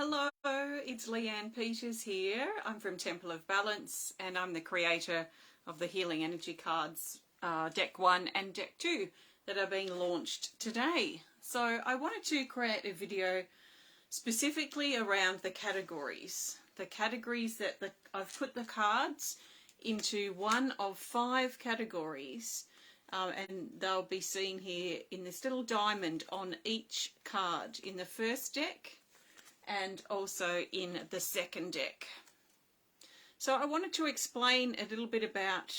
Hello, it's Leanne Peters here. I'm from Temple of Balance and I'm the creator of the Healing Energy Cards Deck 1 and Deck 2 that are being launched today. So I wanted to create a video specifically around the categories. The categories that I've put the cards into one of 5 categories. And they'll be seen here in this little diamond on each card in the first deck and also in the second deck. So I wanted to explain a little bit about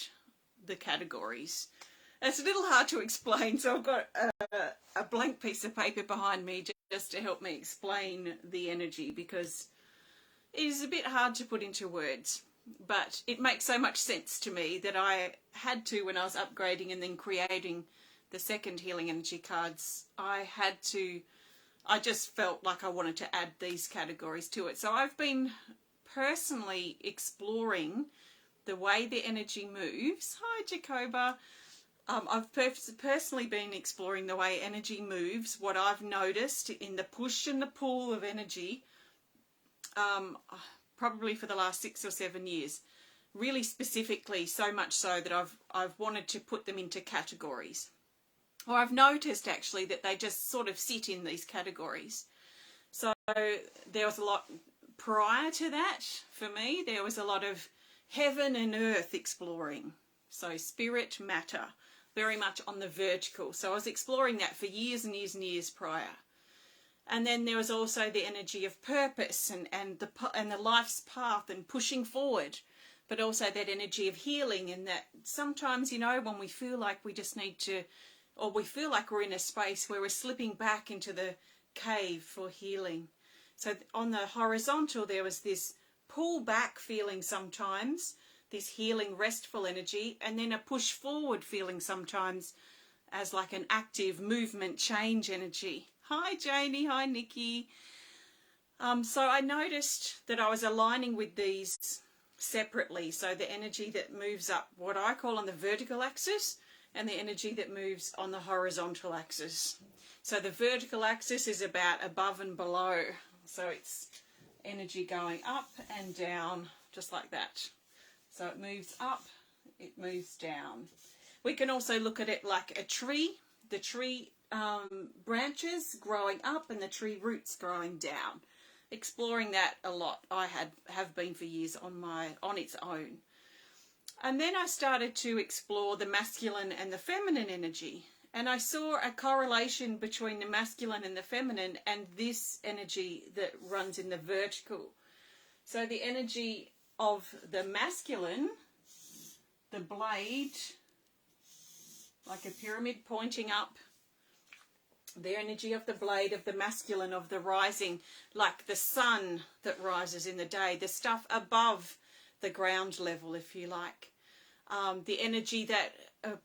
the categories. It's a little hard to explain, so I've got a blank piece of paper behind me just to help me explain the energy, because it is a bit hard to put into words. But it makes so much sense to me that I had to, when I was upgrading and then creating the second Healing Energy cards, I just felt like I wanted to add these categories to it. So I've been personally exploring the way the energy moves. Hi, Jacoba. I've personally been exploring the way energy moves, what I've noticed in the push and the pull of energy, probably for the last 6 or 7 years. Really specifically, so much so that I've wanted to put them into categories. Or I've noticed actually that they just sort of sit in these categories. So there was a lot prior to that for me. There was a lot of heaven and earth exploring. So spirit, matter, very much on the vertical. So I was exploring that for years and years and years prior. And then there was also the energy of purpose and the life's path and pushing forward, but also that energy of healing, and that sometimes, you know, when we feel like we just need to, or we feel like we're in a space where we're slipping back into the cave for healing. So on the horizontal, there was this pull back feeling sometimes, this healing, restful energy, and then a push forward feeling sometimes as like an active movement, change energy. Hi, Janie. Hi, Nikki. So I noticed that I was aligning with these separately. So the energy that moves up, what I call on the vertical axis, and the energy that moves on the horizontal axis. So the vertical axis is about above and below. So it's energy going up and down, just like that. So it moves up, it moves down. We can also look at it like a tree. The tree branches growing up and the tree roots growing down. Exploring that a lot. I have been for years on its own. And then I started to explore the masculine and the feminine energy. And I saw a correlation between the masculine and the feminine and this energy that runs in the vertical. So the energy of the masculine, the blade, like a pyramid pointing up, the energy of the blade of the masculine, of the rising, like the sun that rises in the day, the stuff above the ground level, if you like. The energy that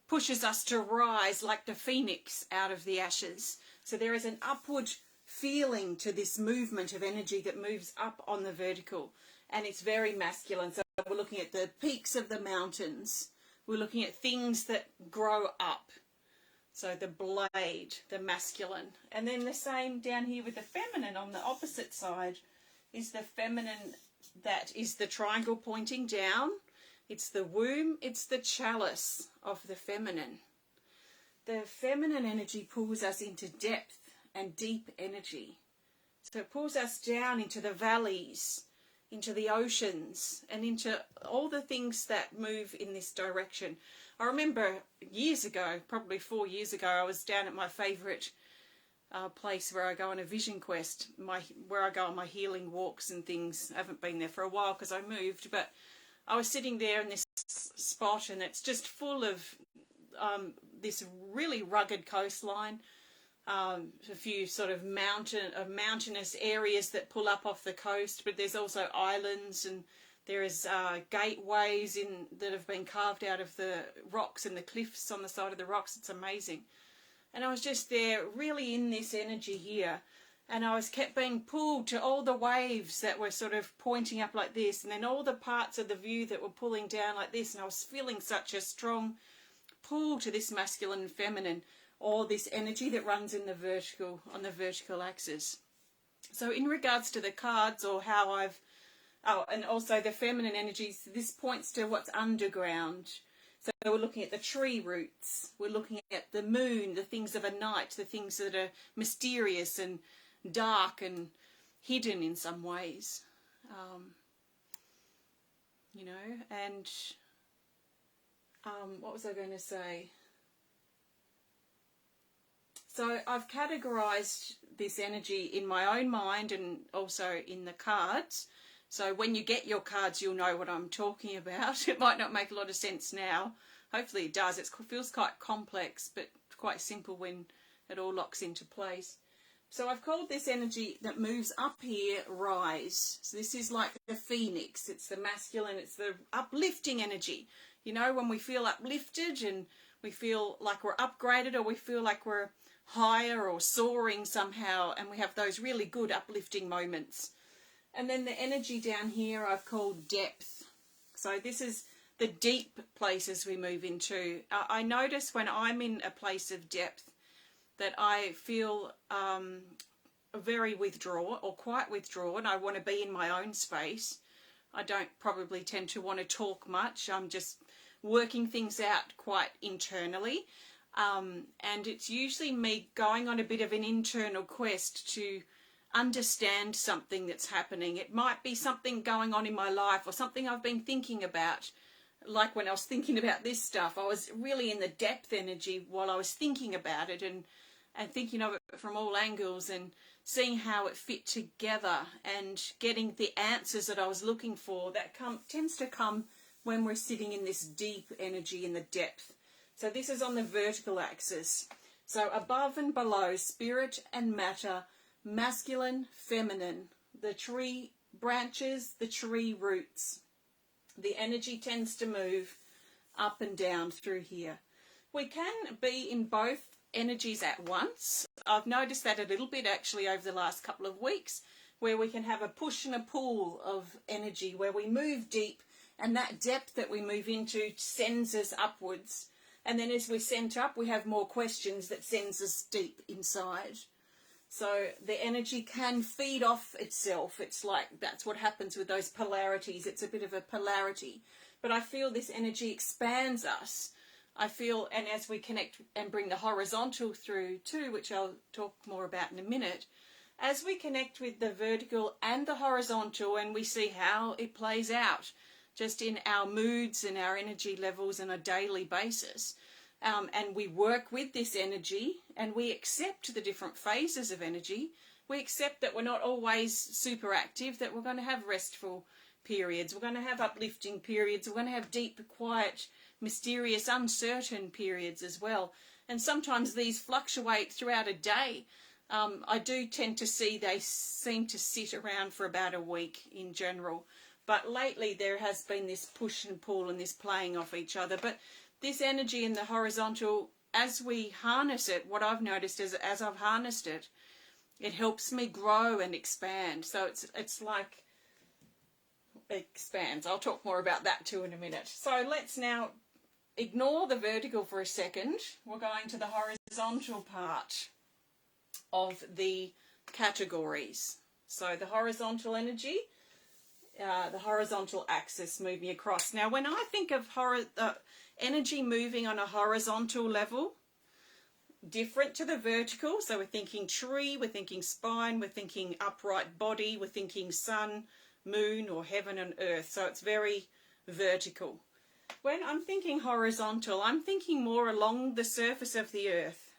pushes us to rise like the phoenix out of the ashes. So there is an upward feeling to this movement of energy that moves up on the vertical, and it's very masculine. So we're looking at the peaks of the mountains. We're looking at things that grow up. So the blade, the masculine. And then the same down here with the feminine on the opposite side is the feminine, that is the triangle pointing down. It's the womb, it's the chalice of the feminine. The feminine energy pulls us into depth and deep energy. So it pulls us down into the valleys, into the oceans, and into all the things that move in this direction. I remember years ago, probably 4 years ago, I was down at my favourite place where I go on a vision quest, where I go on my healing walks and things. I haven't been there for a while because I moved, but I was sitting there in this spot, and it's just full of this really rugged coastline, a few sort of mountainous areas that pull up off the coast, but there's also islands, and there is gateways that have been carved out of the rocks and the cliffs on the side of the rocks. It's amazing. And I was just there really in this energy here, and I kept being pulled to all the waves that were sort of pointing up like this, and then all the parts of the view that were pulling down like this, and I was feeling such a strong pull to this masculine and feminine, or this energy that runs in the vertical, on the vertical axis. So in regards to the cards, or how I've, oh, and also the feminine energies, this points to what's underground. So we're looking at the tree roots, we're looking at the moon, the things of a night, the things that are mysterious and dark and hidden in some ways. You know, and what was I going to say? So I've categorized this energy in my own mind and also in the cards. So when you get your cards, you'll know what I'm talking about. It might not make a lot of sense now. Hopefully it does. It feels quite complex, but quite simple when it all locks into place. So I've called this energy that moves up here rise. So this is like the phoenix. It's the masculine. It's the uplifting energy. You know, when we feel uplifted and we feel like we're upgraded, or we feel like we're higher or soaring somehow, and we have those really good uplifting moments. And then the energy down here I've called depth. So this is the deep places we move into. I notice when I'm in a place of depth that I feel very withdrawn, or quite withdrawn. I want to be in my own space. I don't probably tend to want to talk much. I'm just working things out quite internally. And it's usually me going on a bit of an internal quest to understand something that's happening. It might be something going on in my life, or something I've been thinking about. Like when I was thinking about this stuff, I was really in the depth energy while I was thinking about it, and thinking of it from all angles, and seeing how it fit together, and getting the answers that I was looking for. That tends to come when we're sitting in this deep energy in the depth. So this is on the vertical axis. So above and below, spirit and matter, masculine, feminine, the tree branches, the tree roots. The energy tends to move up and down through here. We can be in both energies at once. I've noticed that a little bit actually over the last couple of weeks, where we can have a push and a pull of energy, where we move deep, and that depth that we move into sends us upwards. And then as we send up, we have more questions that sends us deep inside. So the energy can feed off itself. It's like, that's what happens with those polarities. It's a bit of a polarity. But I feel this energy expands us. I feel, and as we connect and bring the horizontal through too, which I'll talk more about in a minute, as we connect with the vertical and the horizontal, and we see how it plays out just in our moods and our energy levels on a daily basis, and we work with this energy, and we accept the different phases of energy. We accept that we're not always super active, that we're going to have restful periods, we're going to have uplifting periods, we're going to have deep, quiet, mysterious, uncertain periods as well. And sometimes these fluctuate throughout a day. I do tend to see they seem to sit around for about a week in general. But lately there has been this push and pull and this playing off each other. But this energy in the horizontal, as we harness it, what I've noticed is as I've harnessed it, it helps me grow and expand. So it's like it expands. I'll talk more about that too in a minute. So let's now ignore the vertical for a second. We're going to the horizontal part of the categories. So the horizontal energy, the horizontal axis moving across. Now, when I think of energy moving on a horizontal level, different to the vertical, so we're thinking tree, we're thinking spine, we're thinking upright body, we're thinking sun, moon, or heaven and earth. So it's very vertical. When I'm thinking horizontal, I'm thinking more along the surface of the earth.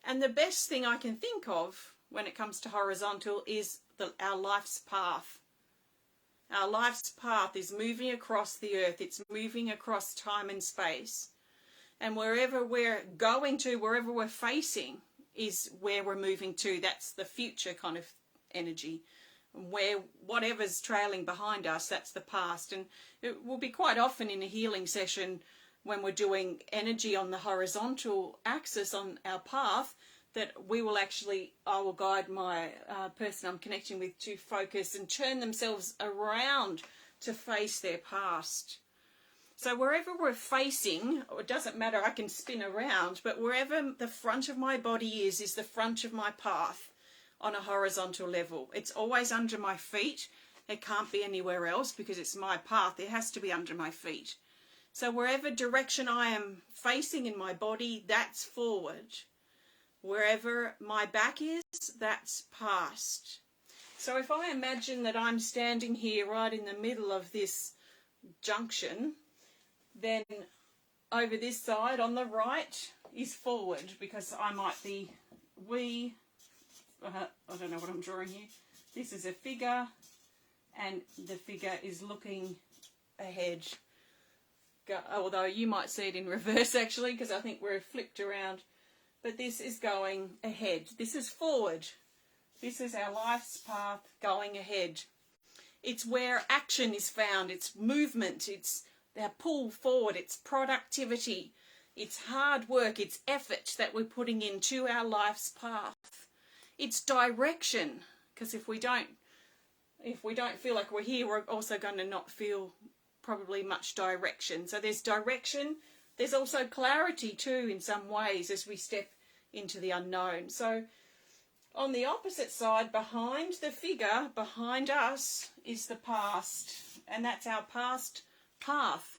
And the best thing I can think of when it comes to horizontal is our life's path. Our life's path is moving across the earth. It's moving across time and space. And wherever we're going to, wherever we're facing, is where we're moving to. That's the future kind of energy. Where whatever's trailing behind us, that's the past. And it will be quite often in a healing session when we're doing energy on the horizontal axis on our path, that I will guide my person I'm connecting with to focus and turn themselves around to face their past. So wherever we're facing, it doesn't matter, I can spin around, but wherever the front of my body is the front of my path. on a horizontal level. It's always under my feet. It can't be anywhere else because it's my path. It has to be under my feet. So wherever direction I am facing in my body, that's forward. Wherever my back is, that's past. So if I imagine that I'm standing here right in the middle of this junction, then over this side on the right is forward, because I might be I don't know what I'm drawing here. This is a figure, and the figure is looking ahead. Although you might see it in reverse actually, because I think we're flipped around. But this is going ahead. This is forward. This is our life's path going ahead. It's where action is found. It's movement. It's our pull forward. It's productivity. It's hard work. It's effort that we're putting into our life's path. It's direction, because if we don't feel like we're here, we're also going to not feel probably much direction. So there's direction. There's also clarity too in some ways as we step into the unknown. So on the opposite side, behind the figure, behind us, is the past. And that's our past path.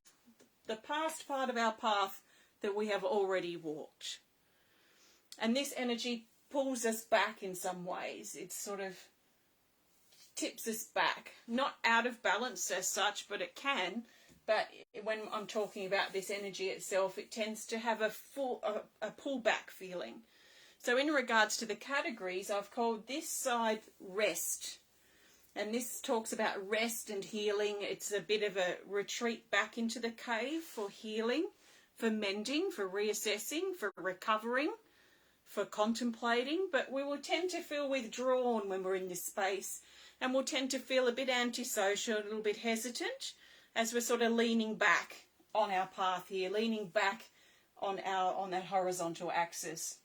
The past part of our path that we have already walked. And this energy pulls us back in some ways. It sort of tips us back. Not out of balance as such, but it can. But when I'm talking about this energy itself, it tends to have a pullback feeling. So in regards to the categories, I've called this side rest. And this talks about rest and healing. It's a bit of a retreat back into the cave for healing, for mending, for reassessing, for recovering, for contemplating. But we will tend to feel withdrawn when we're in this space. And we'll tend to feel a bit antisocial, a little bit hesitant, as we're sort of leaning back on our path here, leaning back on that horizontal axis.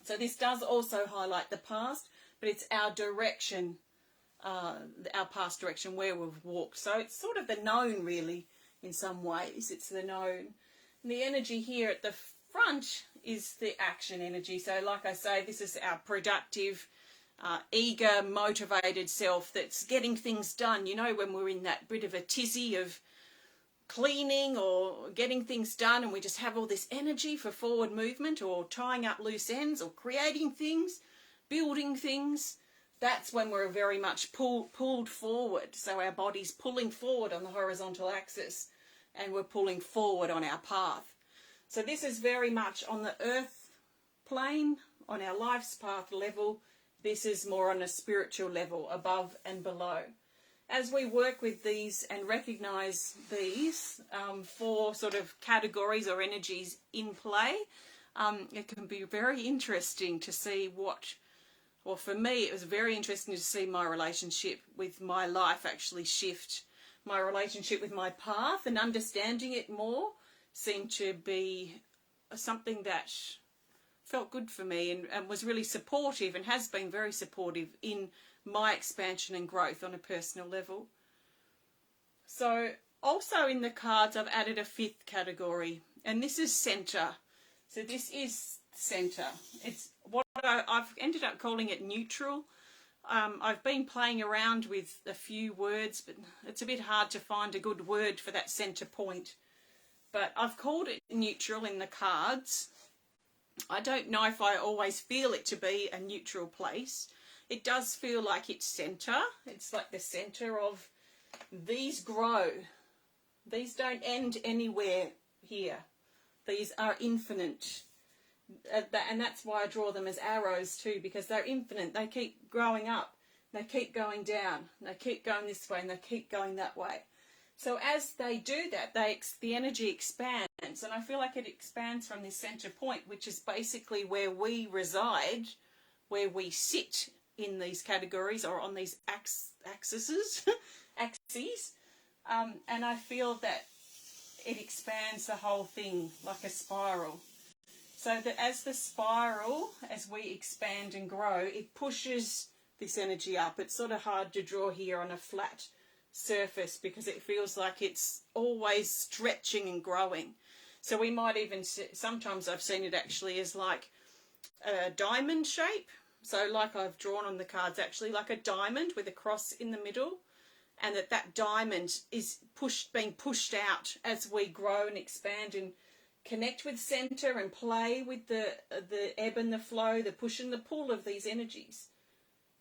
So this does also highlight the past, but it's our direction, our past direction where we've walked. So it's sort of the known really in some ways. It's the known. And the energy here at the front is the action energy. So like I say, this is our productive, eager, motivated self that's getting things done. You know, when we're in that bit of a tizzy of cleaning or getting things done, and we just have all this energy for forward movement or tying up loose ends or creating things, building things, that's when we're very much pulled forward. So our body's pulling forward on the horizontal axis and we're pulling forward on our path. So this is very much on the earth plane, on our life's path level. This is more on a spiritual level, above and below. As we work with these and recognise these four sort of categories or energies in play, it can be very interesting to see for me it was very interesting to see my relationship with my life actually shift. My relationship with my path and understanding it more seemed to be something that felt good for me and was really supportive and has been very supportive in my expansion and growth on a personal level. So also in the cards I've added a fifth category, and this is centre. So this is centre. It's what I've ended up calling it neutral. I've been playing around with a few words, but it's a bit hard to find a good word for that centre point. But I've called it neutral in the cards. I don't know if I always feel it to be a neutral place. It does feel like it's centre. It's like the centre of these grow. These don't end anywhere here. These are infinite. And that's why I draw them as arrows too, because they're infinite. They keep growing up. They keep going down. They keep going this way and they keep going that way. So as they do that, the energy expands. And I feel like it expands from this centre point, which is basically where we reside, where we sit in these categories or on these axes. And I feel that it expands the whole thing like a spiral. So that as the spiral, as we expand and grow, it pushes this energy up. It's sort of hard to draw here on a flat surface because it feels like it's always stretching and growing. So we might even, sometimes I've seen it actually as like a diamond shape. So like I've drawn on the cards, actually like a diamond with a cross in the middle, and that diamond is being pushed out as we grow and expand and connect with center and play with the ebb and the flow, the push and the pull of these energies.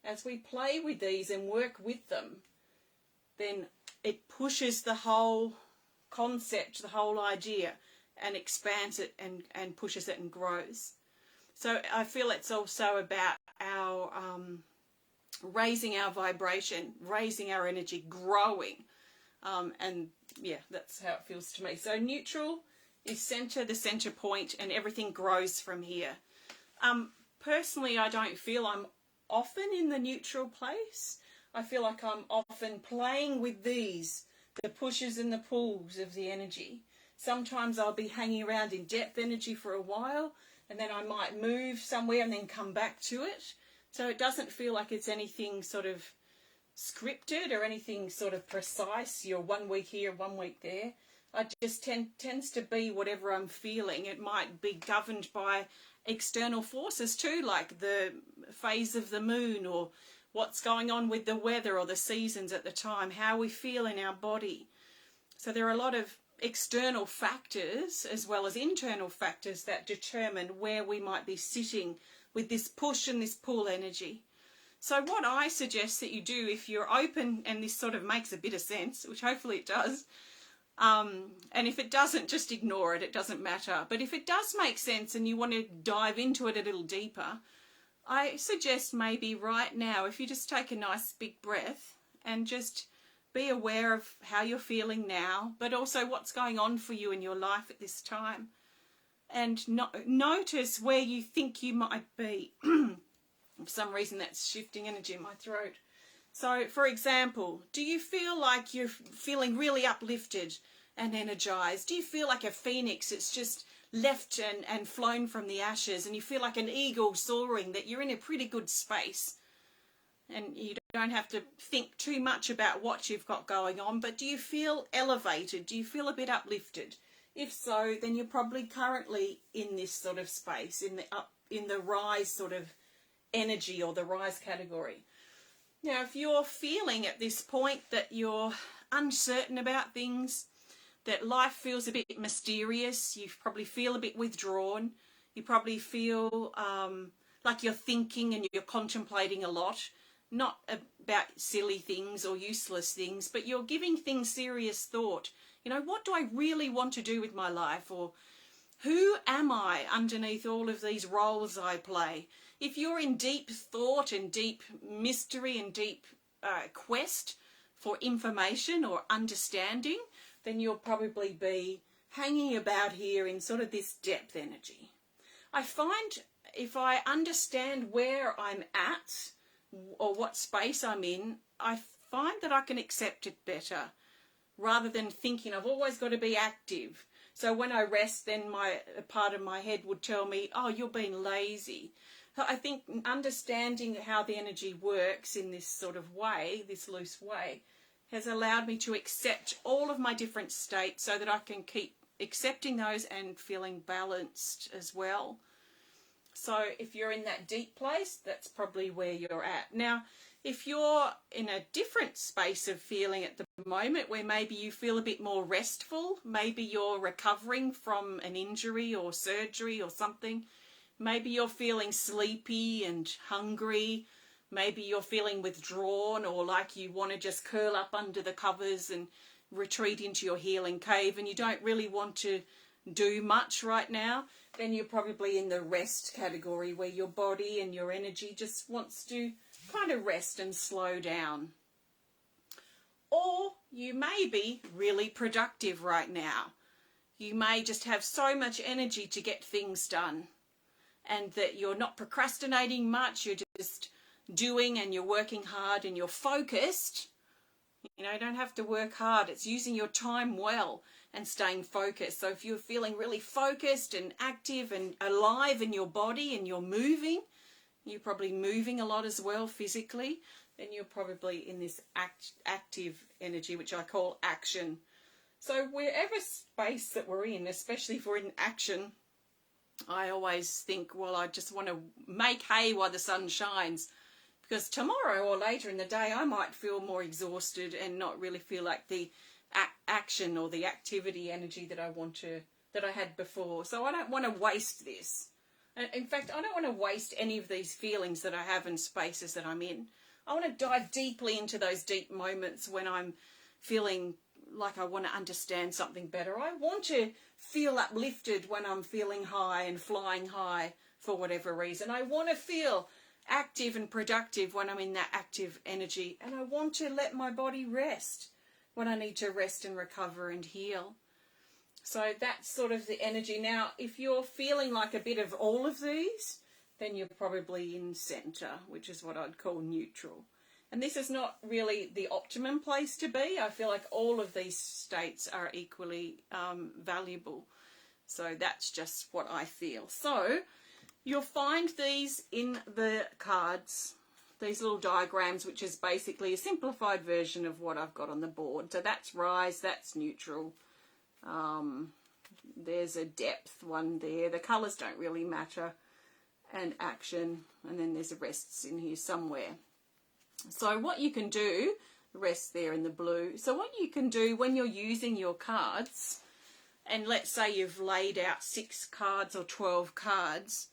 As we play with these and work with them, then it pushes the whole concept, the whole idea, and expands it and pushes it and grows. So I feel it's also about our raising our vibration, raising our energy, growing. And yeah, that's how it feels to me. So neutral is center, the center point, and everything grows from here. Personally, I don't feel I'm often in the neutral place. I feel like I'm often playing with these, the pushes and the pulls of the energy. Sometimes I'll be hanging around in depth energy for a while, and then I might move somewhere and then come back to it. So it doesn't feel like it's anything sort of scripted or anything sort of precise. You're 1 week here, 1 week there. I just tends to be whatever I'm feeling. It might be governed by external forces too, like the phase of the moon, or what's going on with the weather or the seasons at the time, how we feel in our body. So there are a lot of external factors as well as internal factors that determine where we might be sitting with this push and this pull energy. So what I suggest that you do, if you're open, and this sort of makes a bit of sense, which hopefully it does, and if it doesn't, just ignore it, it doesn't matter. But if it does make sense and you want to dive into it a little deeper, I suggest maybe right now, if you just take a nice big breath and just be aware of how you're feeling now, but also what's going on for you in your life at this time. And notice where you think you might be. For some reason that's shifting energy in my throat. So, for example, do you feel like you're feeling really uplifted and energized? Do you feel like a phoenix that's just left and flown from the ashes, and you feel like an eagle soaring, that you're in a pretty good space? And you don't have to think too much about what you've got going on, but do you feel elevated? Do you feel a bit uplifted? If so, then you're probably currently in this sort of space, in the rise sort of energy, or the rise category. Now, if you're feeling at this point that you're uncertain about things, that life feels a bit mysterious, you probably feel a bit withdrawn, you probably feel like you're thinking and you're contemplating a lot, not about silly things or useless things, but you're giving things serious thought. You know, what do I really want to do with my life? Or who am I underneath all of these roles I play? If you're in deep thought and deep mystery and deep quest for information or understanding, then you'll probably be hanging about here in sort of this depth energy. I find if I understand where I'm at or what space I'm in, I find that I can accept it better, rather than thinking I've always got to be active. So when I rest, then a part of my head would tell me, oh, you're being lazy. So I think understanding how the energy works in this sort of way, this loose way, has allowed me to accept all of my different states so that I can keep accepting those and feeling balanced as well. So if you're in that deep place, that's probably where you're at. Now, if you're in a different space of feeling at the moment, where maybe you feel a bit more restful, maybe you're recovering from an injury or surgery or something, maybe you're feeling sleepy and hungry, maybe you're feeling withdrawn, or like you want to just curl up under the covers and retreat into your healing cave, and you don't really want to do much right now, then you're probably in the rest category, where your body and your energy just wants to kind of rest and slow down. Or you may be really productive right now. You may just have so much energy to get things done, and that you're not procrastinating much, you're just doing, and you're working hard and you're focused. You know, you don't have to work hard. It's using your time well and staying focused. So if you're feeling really focused and active and alive in your body and you're moving, you're probably moving a lot as well physically, then you're probably in this active energy, which I call action. So wherever space that we're in, especially if we're in action, I always think, well, I just want to make hay while the sun shines, because tomorrow or later in the day I might feel more exhausted and not really feel like the action or the activity energy that I had before. So I don't want to waste this. In fact, I don't want to waste any of these feelings that I have in spaces that I'm in. I want to dive deeply into those deep moments when I'm feeling like I want to understand something better. I want to feel uplifted when I'm feeling high and flying high for whatever reason. I want to feel active and productive when I'm in that active energy. And I want to let my body rest when I need to rest and recover and heal. So that's sort of the energy. Now, if you're feeling like a bit of all of these, then you're probably in center, which is what I'd call neutral. And this is not really the optimum place to be. I feel like all of these states are equally valuable. So that's just what I feel. So you'll find these in the cards, these little diagrams, which is basically a simplified version of what I've got on the board. So that's rise, that's neutral. There's a depth one there. The colours don't really matter. And action. And then there's a rests in here somewhere. So what you can do, rest there in the blue. So what you can do when you're using your cards, and let's say you've laid out 6 cards or 12 cards,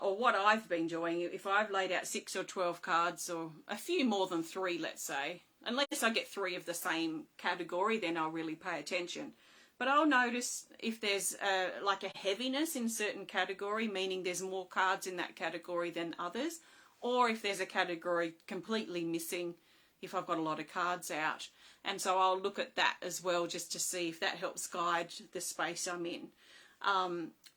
or what I've been doing, if I've laid out 6 or 12 cards, or a few more than 3, let's say, unless I get 3 of the same category, then I'll really pay attention. But I'll notice if there's like a heaviness in certain category, meaning there's more cards in that category than others, or if there's a category completely missing, if I've got a lot of cards out. And so I'll look at that as well, just to see if that helps guide the space I'm in.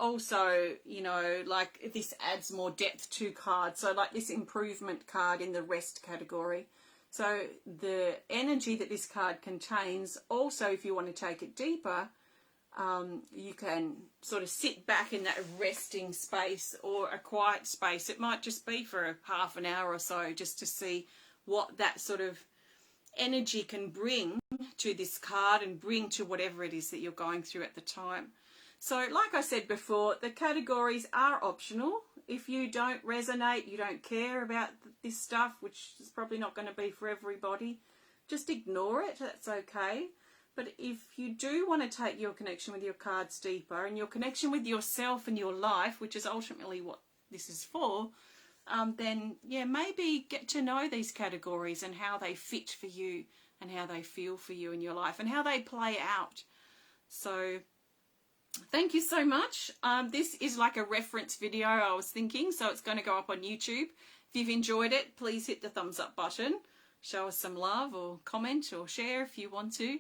Also, you know, like this adds more depth to cards. So like this improvement card in the rest category. So the energy that this card contains, also if you want to take it deeper, you can sort of sit back in that resting space or a quiet space. It might just be for half an hour or so, just to see what that sort of energy can bring to this card and bring to whatever it is that you're going through at the time. So like I said before, the categories are optional. If you don't resonate, you don't care about this stuff, which is probably not going to be for everybody, just ignore it. That's okay. But if you do want to take your connection with your cards deeper, and your connection with yourself and your life, which is ultimately what this is for, then yeah, maybe get to know these categories and how they fit for you and how they feel for you in your life and how they play out. So thank you so much. This is like a reference video, I was thinking, so it's going to go up on YouTube. If you've enjoyed it, please hit the thumbs up button. Show us some love, or comment or share if you want to.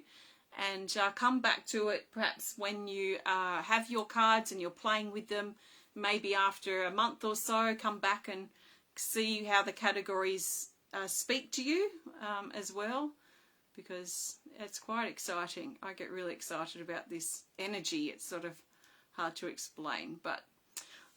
And come back to it perhaps when you have your cards and you're playing with them. Maybe after a month or so, come back and see how the categories speak to you as well, because it's quite exciting. I get really excited about this energy. It's sort of hard to explain, but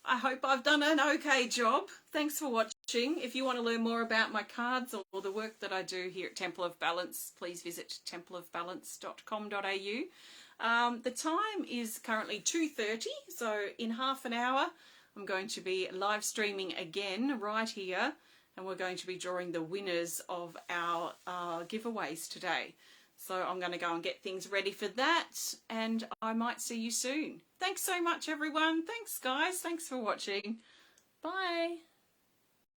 I hope I've done an okay job. Thanks for watching. If you want to learn more about my cards or the work that I do here at Temple of Balance, please visit templeofbalance.com.au. The time is currently 2:30, so in half an hour I'm going to be live streaming again right here, and we're going to be drawing the winners of our giveaways today. So I'm going to go and get things ready for that, and I might see you soon. Thanks so much, everyone. Thanks, guys. Thanks for watching. Bye.